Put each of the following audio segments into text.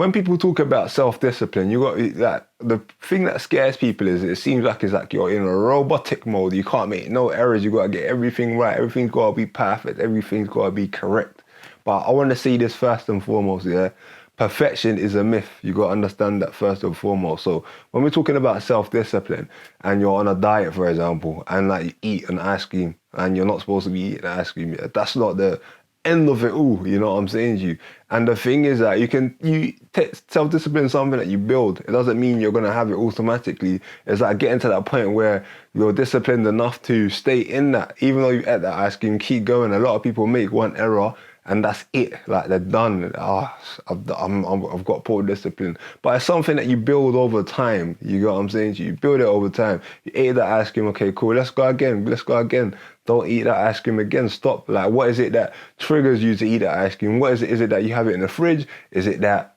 when people talk about self-discipline, you got like the thing that scares people is it seems like it's like you're in a robotic mode. You can't make no errors. You got to get everything right. Everything's got to be perfect. Everything's got to be correct. But I want to say this first and foremost, yeah. Perfection is a myth. You got to understand that first and foremost. So when we're talking about self-discipline and you're on a diet, for example, and like you eat an ice cream and you're not supposed to be eating ice cream, that's not the end of it all. You know what I'm saying to you? And the thing is that self-discipline is something that you build. It doesn't mean you're going to have it automatically. It's like getting to that point where you're disciplined enough to stay in that. Even though you ate that ice cream, keep going. A lot of people make one error and that's it. Like they're done. I've got poor discipline. But it's something that you build over time. You get what I'm saying to you? You build it over time. You ate that ice cream. Okay, cool. Let's go again. Let's go again. Don't eat that ice cream again. Stop. Like, what is it that triggers you to eat that ice cream? What is it? Is it that you have it in the fridge? Is it that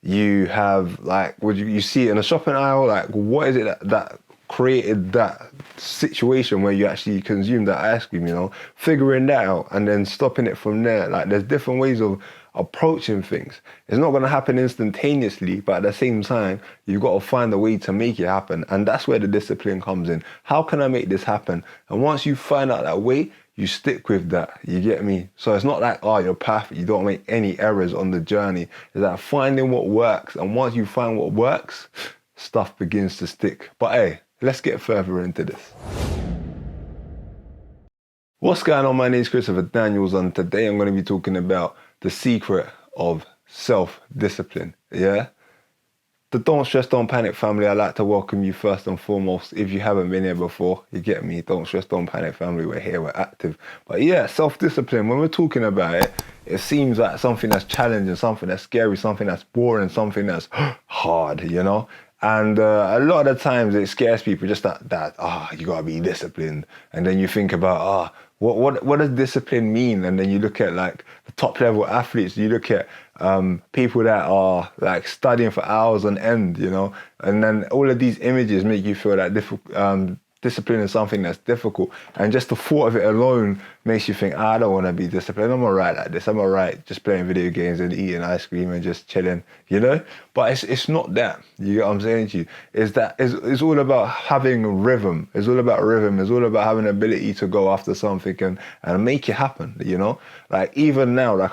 you have like, would you see it in a shopping aisle? Like, what is it that created that situation where you actually consume that ice cream, you know? Figuring that out and then stopping it from there. Like, there's different ways of approaching things. It's not going to happen instantaneously, but at the same time, you've got to find a way to make it happen. And that's where the discipline comes in. How can I make this happen? And once you find out that way, you stick with that. You get me? So it's not like, oh, you're perfect. You don't make any errors on the journey. It's like finding what works. And once you find what works, stuff begins to stick. But hey, let's get further into this. What's going on? My name is Christopher Daniels, and today I'm going to be talking about the secret of self-discipline, yeah? The Don't Stress, Don't Panic family, I'd like to welcome you first and foremost. If you haven't been here before, you get me? Don't Stress, Don't Panic family, we're here, we're active. But yeah, self-discipline, when we're talking about it, it seems like something that's challenging, something that's scary, something that's boring, something that's hard, you know? And a lot of the times it scares people, just that you gotta be disciplined. And then you think about, what does discipline mean? And then you look at like the top level athletes, you look at people that are like studying for hours on end, you know? And then all of these images make you feel that discipline is something that's difficult. And just the thought of it alone makes you think, I don't want to be disciplined. I'm all right like this. I'm all right just playing video games and eating ice cream and just chilling, you know? But it's not that. You get what I'm saying to you? It's all about having rhythm. It's all about rhythm. It's all about having the ability to go after something and make it happen, you know? Like even now, like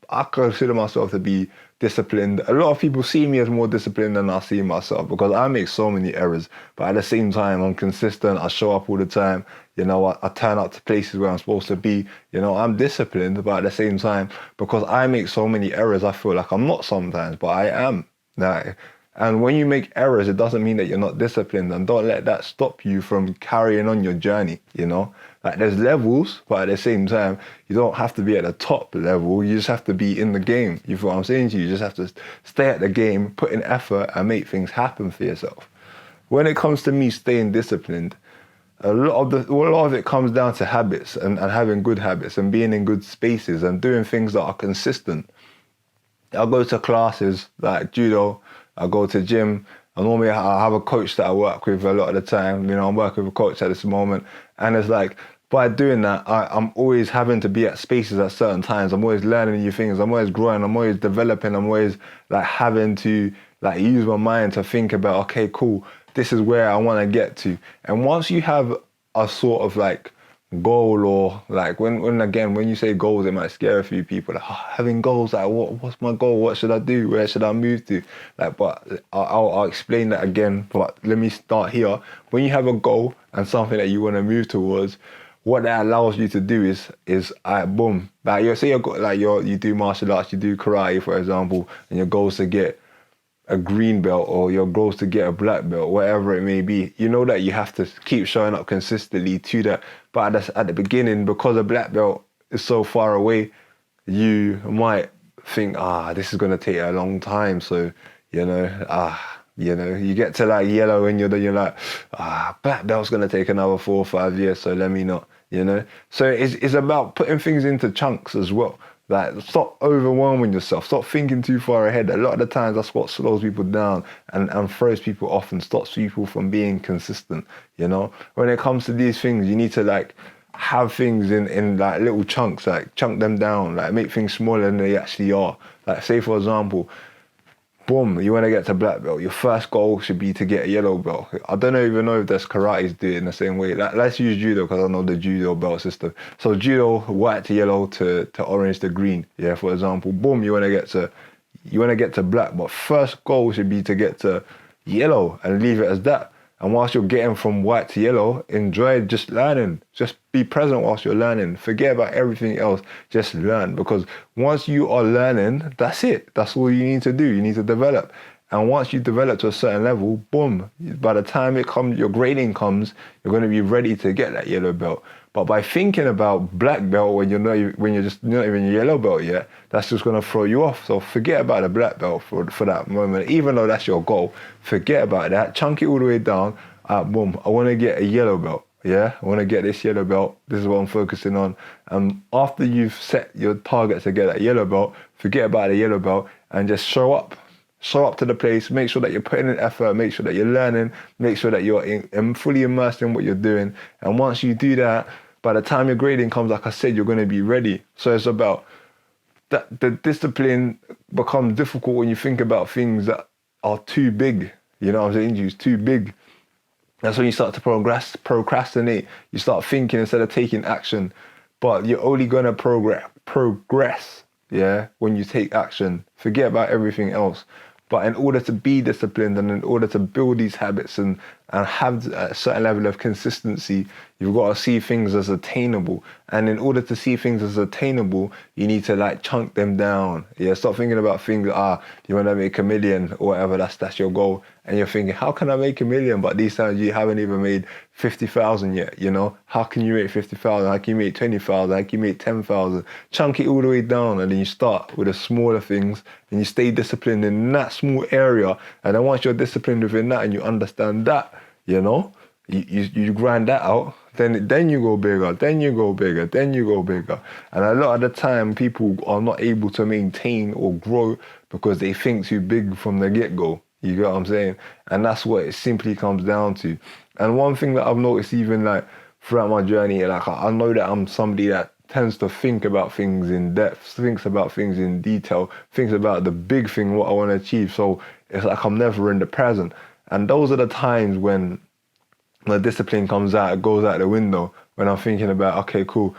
I consider myself to be disciplined. A lot of people see me as more disciplined than I see myself because I make so many errors, but at the same time, I'm consistent. I show up all the time. You know, I turn up to places where I'm supposed to be. You know, I'm disciplined, but at the same time, because I make so many errors, I feel like I'm not sometimes, but I am. Like, and when you make errors, it doesn't mean that you're not disciplined, and don't let that stop you from carrying on your journey, you know? Like there's levels, but at the same time, you don't have to be at the top level. You just have to be in the game. You feel what I'm saying to you? You just have to stay at the game, put in effort and make things happen for yourself. When it comes to me staying disciplined, a lot of it comes down to habits and having good habits and being in good spaces and doing things that are consistent. I'll go to classes like judo, I'll go to gym. And normally I have a coach that I work with a lot of the time. You know, I'm working with a coach at this moment. And it's like, by doing that, I'm always having to be at spaces at certain times. I'm always learning new things. I'm always growing. I'm always developing. I'm always like having to like use my mind to think about, okay, cool, this is where I want to get to. And once you have a sort of like goal, or like when you say goals, it might scare a few people. Like, having goals, like what's my goal? What should I do? Where should I move to? Like, but I'll explain that again. But let me start here. When you have a goal and something that you want to move towards, what that allows you to do is boom. Like you do martial arts, you do karate, for example, and your goal is to get a green belt or your goal is to get a black belt, whatever it may be. You know that you have to keep showing up consistently to that. But at the beginning, because a black belt is so far away, you might think, this is gonna take a long time. So, you get to like yellow and you're like, black belt's gonna take another 4 or 5 years, so let me not, you know? So it's about putting things into chunks as well. Like, stop overwhelming yourself. Stop thinking too far ahead. A lot of the times, that's what slows people down and throws people off and stops people from being consistent, you know? When it comes to these things, you need to, like, have things in like, little chunks, like, chunk them down, like, make things smaller than they actually are. Like, say, for example, Boom, you want to get to black belt. Your first goal should be to get a yellow belt. I don't even know if there's karates do it in the same way. Let's use judo because I know the judo belt system. So judo, white to yellow to orange to green. Yeah, for example, boom, you want to get to black, but first goal should be to get to yellow and leave it as that. And whilst you're getting from white to yellow, enjoy just learning. Just be present whilst you're learning. Forget about everything else. Just learn. Because once you are learning, that's it. That's all you need to do. You need to develop. And once you develop to a certain level, boom, by the time it comes, your grading comes, you're going to be ready to get that yellow belt. But by thinking about black belt when you're just not even yellow belt yet, that's just going to throw you off. So forget about the black belt for that moment. Even though that's your goal, forget about that. Chunk it all the way down. Boom, I want to get a yellow belt. Yeah, I want to get this yellow belt. This is what I'm focusing on. After you've set your target to get that yellow belt, forget about the yellow belt and just show up. Show up to the place, make sure that you're putting in effort, make sure that you're learning, make sure that you're fully immersed in what you're doing. And once you do that, by the time your grading comes, like I said, you're going to be ready. So it's about that the discipline becomes difficult when you think about things that are too big. You know what I'm saying? It's too big. That's when you start to procrastinate. You start thinking instead of taking action. But you're only going to progress, yeah, when you take action. Forget about everything else. But in order to be disciplined and in order to build these habits and have a certain level of consistency, you've got to see things as attainable. And in order to see things as attainable, you need to chunk them down. Yeah, stop thinking about things, you want to make 1 million or whatever, that's your goal. And you're thinking, how can I make 1 million? But these times you haven't even made 50,000 yet, you know? How can you make 50,000? How can you make 20,000? How can you make 10,000? Chunk it all the way down and then you start with the smaller things and you stay disciplined in that small area. And then once you're disciplined within that and you understand that, you know, you grind that out, then you go bigger, then you go bigger, then you go bigger. And a lot of the time people are not able to maintain or grow because they think too big from the get-go. You get what I'm saying? And that's what it simply comes down to. And one thing that I've noticed even throughout my journey, I know that I'm somebody that tends to think about things in depth, thinks about things in detail, thinks about the big thing, what I want to achieve. So it's like I'm never in the present. And those are the times when the discipline comes out, it goes out the window, when I'm thinking about, okay, cool,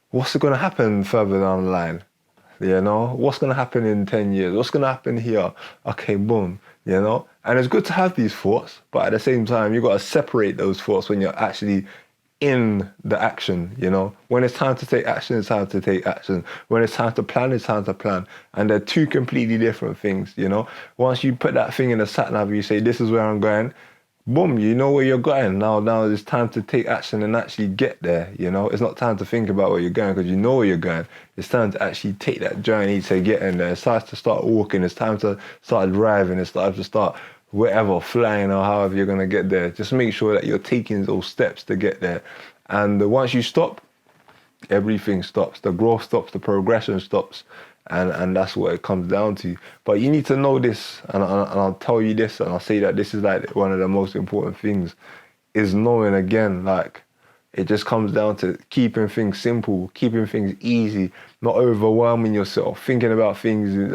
what's going to happen further down the line? You know, what's going to happen in 10 years? What's going to happen here? Okay, boom, you know? And it's good to have these thoughts, but at the same time, you've got to separate those thoughts when you're actually in the action, you know? When it's time to take action, it's time to take action. When it's time to plan, it's time to plan. And they're two completely different things, you know? Once you put that thing in the sat nav, you say, this is where I'm going, boom, you know where you're going. Now it's time to take action and actually get there, you know? It's not time to think about where you're going because you know where you're going. It's time to actually take that journey to get in there. It's time to start walking. It's time to start driving. It's time to start wherever, flying or however you're going to get there. Just make sure that you're taking those steps to get there. And once you stop, everything stops. The growth stops, the progression stops. And that's what it comes down to. But you need to know this, and I'll tell you this, and I'll say that this is one of the most important things, is knowing again, it just comes down to keeping things simple, keeping things easy, not overwhelming yourself, thinking about things in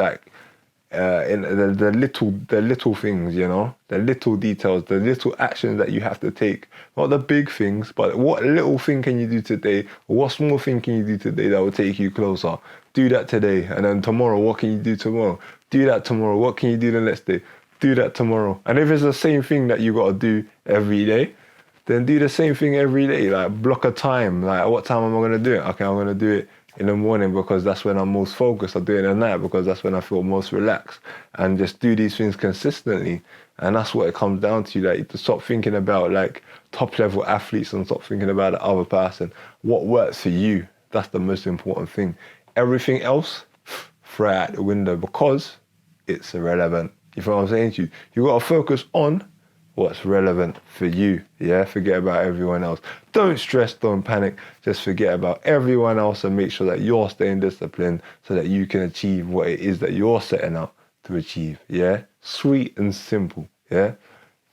the little things, you know, the little details, the little actions that you have to take, not the big things, but what little thing can you do today, or what small thing can you do today that will take you closer? Do that today, and then tomorrow, what can you do tomorrow? Do that tomorrow, what can you do the next day? Do that tomorrow. And if it's the same thing that you got to do every day, then do the same thing every day. Block a time. What time am I going to do it? Okay, I'm going to do it in the morning because that's when I'm most focused. I'll do it at night because that's when I feel most relaxed. And just do these things consistently. And that's what it comes down to. To stop thinking about top level athletes and stop thinking about the other person. What works for you? That's the most important thing. Everything else, throw out the window because it's irrelevant. You know what I'm saying to you? You got to focus on what's relevant for you. Yeah, forget about everyone else. Don't stress, don't panic. Just forget about everyone else and make sure that you're staying disciplined so that you can achieve what it is that you're setting out to achieve. Yeah, sweet and simple. Yeah.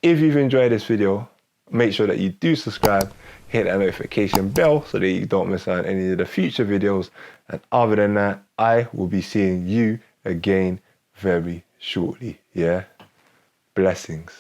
If you've enjoyed this video, make sure that you do subscribe, hit that notification bell so that you don't miss out on any of the future videos. And other than that, I will be seeing you again very, shortly. Yeah? Blessings.